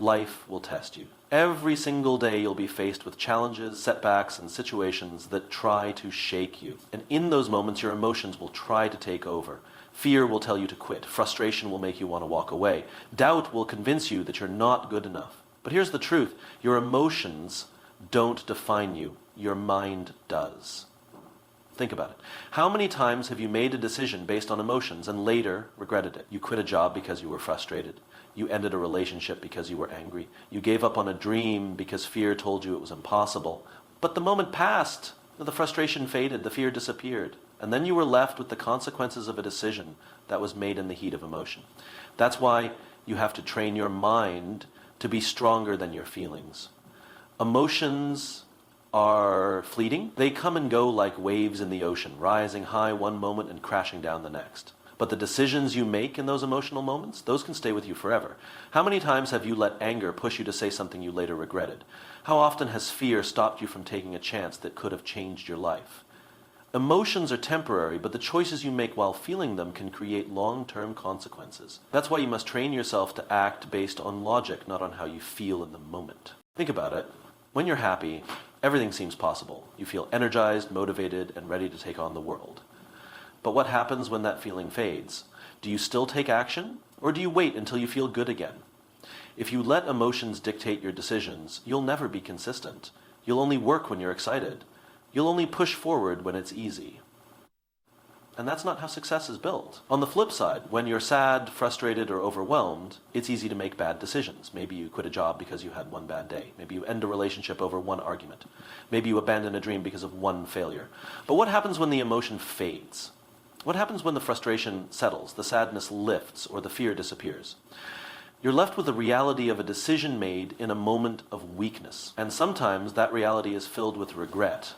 life will test you. Every single day you'll be faced with challenges, setbacks, and situations that try to shake you. And in those moments, your emotions will try to take over. Fear will tell you to quit. Frustration will make you want to walk away. Doubt will convince you that you're not good enough. But here's the truth. Your emotions don't define you. Your mind does. Think about it. How many times have you made a decision based on emotions and later regretted it? You quit a job because you were frustrated. You ended a relationship because you were angry. You gave up on a dream because fear told you it was impossible. But the moment passed. The frustration faded. The fear disappeared. And then you were left with the consequences of a decision that was made in the heat of emotion. That's why you have to train your mind to be stronger than your feelings. Emotions are fleeting. They come and go like waves in the ocean, rising high one moment and crashing down the next. But the decisions you make in those emotional moments, those can stay with you forever. How many times have you let anger push you to say something you later regretted? How often has fear stopped you from taking a chance that could have changed your life? Emotions are temporary, but the choices you make while feeling them can create long-term consequences. That's why you must train yourself to act based on logic, not on how you feel in the moment. Think about it. When you're happy, everything seems possible. You feel energized, motivated, and ready to take on the world. But what happens when that feeling fades? Do you still take action, or do you wait until you feel good again? If you let emotions dictate your decisions, you'll never be consistent. You'll only work when you're excited. You'll only push forward when it's easy. And that's not how success is built. On the flip side, when you're sad, frustrated, or overwhelmed, it's easy to make bad decisions. Maybe you quit a job because you had one bad day. Maybe you end a relationship over one argument. Maybe you abandon a dream because of one failure. But what happens when the emotion fades? What happens when the frustration settles, the sadness lifts, or the fear disappears? You're left with the reality of a decision made in a moment of weakness. And sometimes that reality is filled with regret.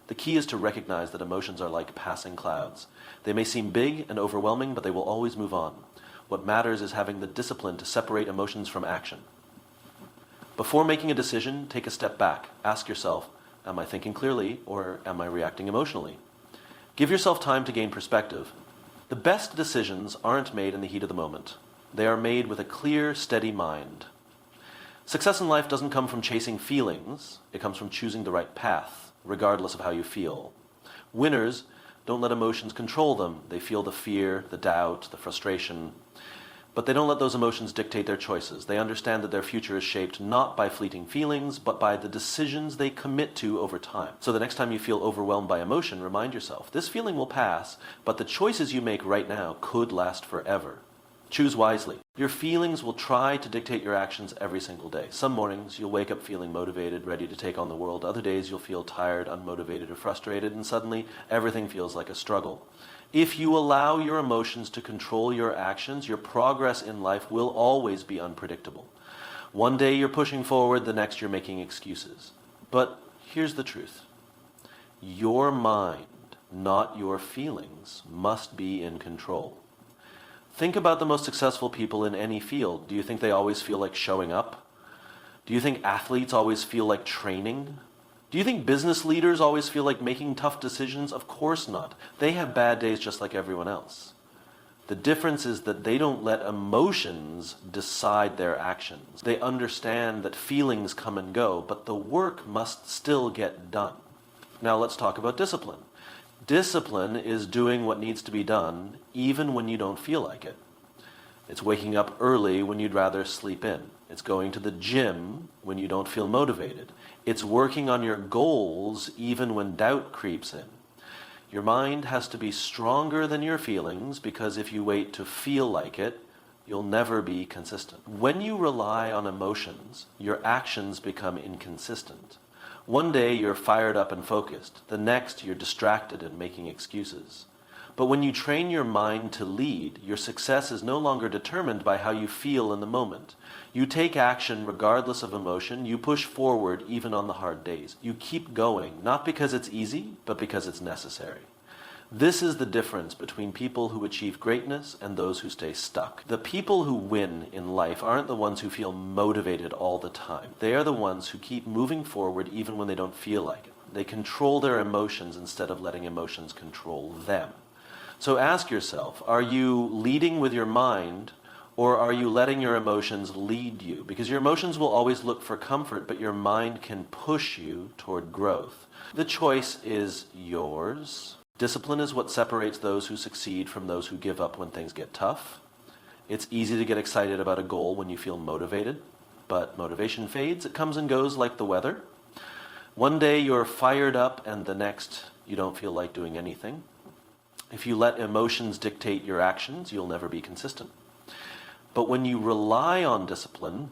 The key is to recognize that emotions are like passing clouds. They may seem big and overwhelming, but they will always move on. What matters is having the discipline to separate emotions from action. Before making a decision, take a step back. Ask yourself, am I thinking clearly or am I reacting emotionally? Give yourself time to gain perspective. The best decisions aren't made in the heat of the moment. They are made with a clear, steady mind. Success in life doesn't come from chasing feelings. It comes from choosing the right path, regardless of how you feel. Winners don't let emotions control them. They feel the fear, the doubt, the frustration, but they don't let those emotions dictate their choices. They understand that their future is shaped not by fleeting feelings, but by the decisions they commit to over time. So the next time you feel overwhelmed by emotion, remind yourself, this feeling will pass, but the choices you make right now could last forever. Choose wisely. Your feelings will try to dictate your actions every single day. Some mornings you'll wake up feeling motivated, ready to take on the world. Other days you'll feel tired, unmotivated, or frustrated, and suddenly everything feels like a struggle. If you allow your emotions to control your actions, your progress in life will always be unpredictable. One day you're pushing forward, the next you're making excuses. But here's the truth. Your mind, not your feelings, must be in control. Think about the most successful people in any field. Do you think they always feel like showing up? Do you think athletes always feel like training? Do you think business leaders always feel like making tough decisions? Of course not. They have bad days just like everyone else. The difference is that they don't let emotions decide their actions. They understand that feelings come and go, but the work must still get done. Now let's talk about discipline. Discipline is doing what needs to be done even when you don't feel like it. It's waking up early when you'd rather sleep in. It's going to the gym when you don't feel motivated. It's working on your goals even when doubt creeps in. Your mind has to be stronger than your feelings, because if you wait to feel like it, you'll never be consistent. When you rely on emotions, your actions become inconsistent. One day you're fired up and focused. The next you're distracted and making excuses. But when you train your mind to lead, your success is no longer determined by how you feel in the moment. You take action regardless of emotion. You push forward even on the hard days. You keep going, not because it's easy, but because it's necessary. This is the difference between people who achieve greatness and those who stay stuck. The people who win in life aren't the ones who feel motivated all the time. They are the ones who keep moving forward even when they don't feel like it. They control their emotions instead of letting emotions control them. So ask yourself, are you leading with your mind Or are you letting your emotions lead you? Because your emotions will always look for comfort, but your mind can push you toward growth. The choice is yours. Discipline is what separates those who succeed from those who give up when things get tough. It's easy to get excited about a goal when you feel motivated, but motivation fades. It comes and goes like the weather. One day you're fired up and the next you don't feel like doing anything. If you let emotions dictate your actions, you'll never be consistent. But when you rely on discipline,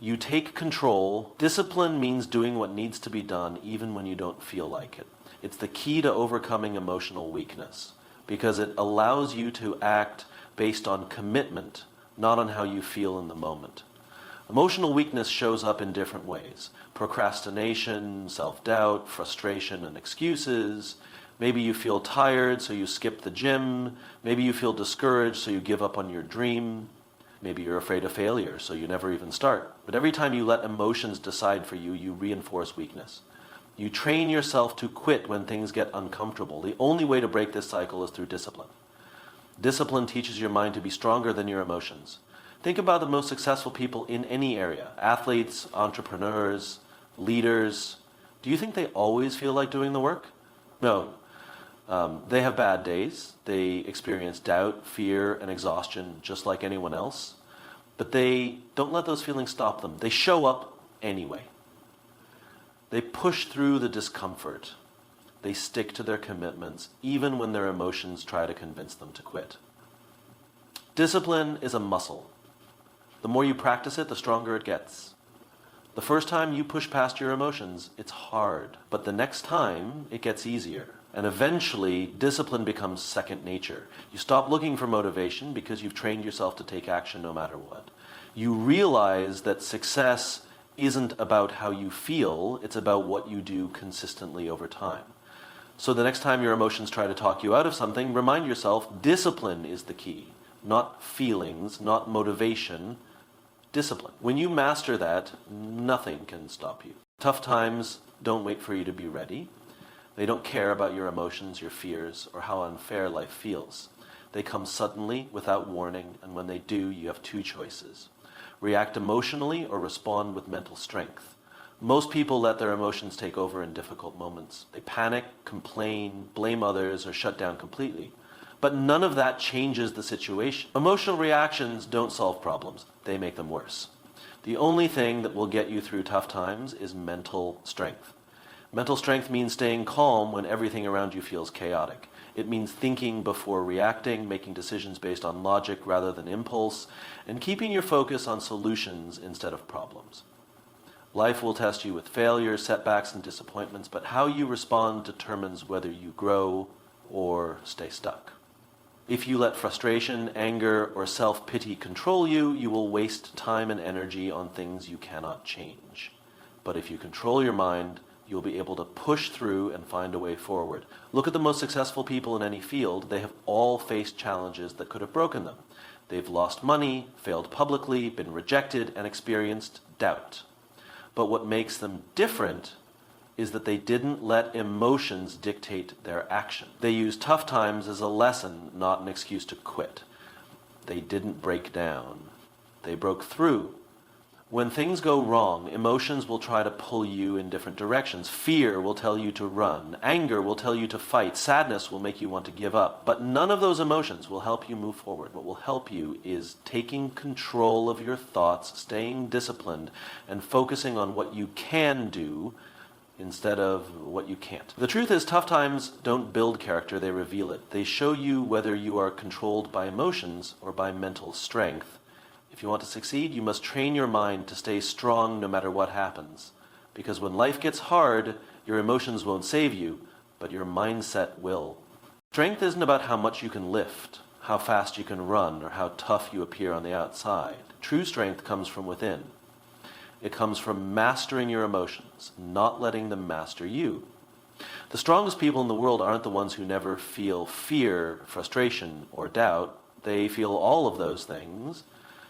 you take control. Discipline means doing what needs to be done even when you don't feel like it. It's the key to overcoming emotional weakness because it allows you to act based on commitment, not on how you feel in the moment. Emotional weakness shows up in different ways. Procrastination, self-doubt, frustration, and excuses. Maybe you feel tired, so you skip the gym. Maybe you feel discouraged, so you give up on your dream. Maybe you're afraid of failure, so you never even start. But every time you let emotions decide for you, you reinforce weakness. You train yourself to quit when things get uncomfortable. The only way to break this cycle is through discipline. Discipline teaches your mind to be stronger than your emotions. Think about the most successful people in any area. Athletes, entrepreneurs, leaders. Do you think they always feel like doing the work? No. They have bad days. They experience doubt, fear, and exhaustion just like anyone else. But they don't let those feelings stop them. They show up anyway. They push through the discomfort. They stick to their commitments, even when their emotions try to convince them to quit. Discipline is a muscle. The more you practice it, the stronger it gets. The first time you push past your emotions, it's hard. But the next time, it gets easier. And eventually, discipline becomes second nature. You stop looking for motivation because you've trained yourself to take action no matter what. You realize that success isn't about how you feel, it's about what you do consistently over time. So the next time your emotions try to talk you out of something, remind yourself discipline is the key. Not feelings, not motivation, discipline. When you master that, nothing can stop you. Tough times don't wait for you to be ready. They don't care about your emotions, your fears, or how unfair life feels. They come suddenly, without warning, and when they do, you have two choices. React emotionally or respond with mental strength. Most people let their emotions take over in difficult moments. They panic, complain, blame others, or shut down completely. But none of that changes the situation. Emotional reactions don't solve problems. They make them worse. The only thing that will get you through tough times is mental strength. Mental strength means staying calm when everything around you feels chaotic. It means thinking before reacting, making decisions based on logic rather than impulse, and keeping your focus on solutions instead of problems. Life will test you with failures, setbacks, and disappointments, but how you respond determines whether you grow or stay stuck. If you let frustration, anger, or self-pity control you, you will waste time and energy on things you cannot change. But if you control your mind, you'll be able to push through and find a way forward. Look at the most successful people in any field. They have all faced challenges that could have broken them. They've lost money, failed publicly, been rejected, and experienced doubt. But what makes them different is that they didn't let emotions dictate their action. They used tough times as a lesson, not an excuse to quit. They didn't break down. They broke through. When things go wrong, emotions will try to pull you in different directions. Fear will tell you to run. Anger will tell you to fight. Sadness will make you want to give up. But none of those emotions will help you move forward. What will help you is taking control of your thoughts, staying disciplined, and focusing on what you can do instead of what you can't. The truth is, tough times don't build character, they reveal it. They show you whether you are controlled by emotions or by mental strength. If you want to succeed, you must train your mind to stay strong no matter what happens. Because when life gets hard, your emotions won't save you, but your mindset will. Strength isn't about how much you can lift, how fast you can run, or how tough you appear on the outside. True strength comes from within. It comes from mastering your emotions, not letting them master you. The strongest people in the world aren't the ones who never feel fear, frustration, or doubt. They feel all of those things,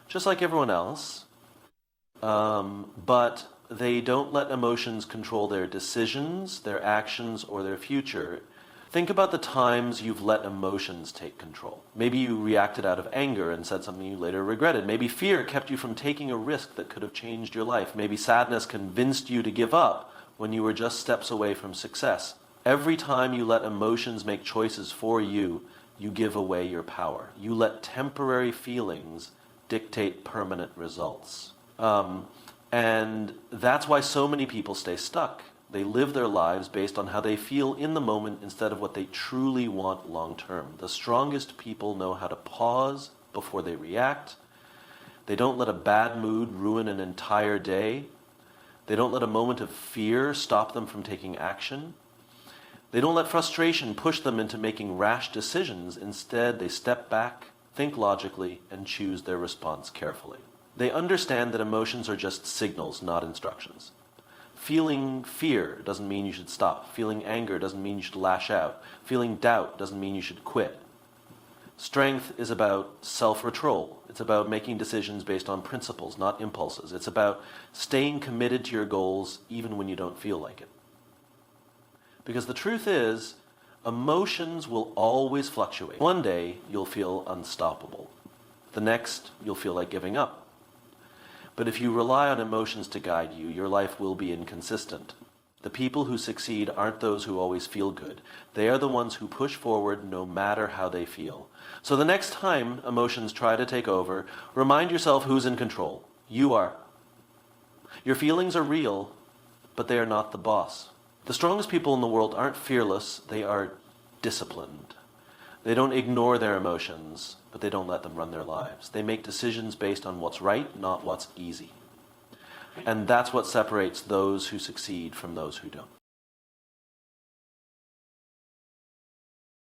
just like everyone else, but they don't let emotions control their decisions, their actions, or their future. Think about the times you've let emotions take control. Maybe you reacted out of anger and said something you later regretted. Maybe fear kept you from taking a risk that could have changed your life. Maybe sadness convinced you to give up when you were just steps away from success. Every time you let emotions make choices for you, you give away your power. You let temporary feelings dictate permanent results. And that's why so many people stay stuck. They live their lives based on how they feel in the moment instead of what they truly want long term. The strongest people know how to pause before they react. They don't let a bad mood ruin an entire day. They don't let a moment of fear stop them from taking action. They don't let frustration push them into making rash decisions. Instead, they step back, think logically, and choose their response carefully. They understand that emotions are just signals, not instructions. Feeling fear doesn't mean you should stop. Feeling anger doesn't mean you should lash out. Feeling doubt doesn't mean you should quit. Strength is about self-control. It's about making decisions based on principles, not impulses. It's about staying committed to your goals even when you don't feel like it. Because the truth is, emotions will always fluctuate. One day, you'll feel unstoppable. The next, you'll feel like giving up. But if you rely on emotions to guide you, your life will be inconsistent. The people who succeed aren't those who always feel good. They are the ones who push forward no matter how they feel. So the next time emotions try to take over, remind yourself who's in control. You are. Your feelings are real, but they are not the boss. The strongest people in the world aren't fearless, they are disciplined. They don't ignore their emotions, but they don't let them run their lives. They make decisions based on what's right, not what's easy. And that's what separates those who succeed from those who don't.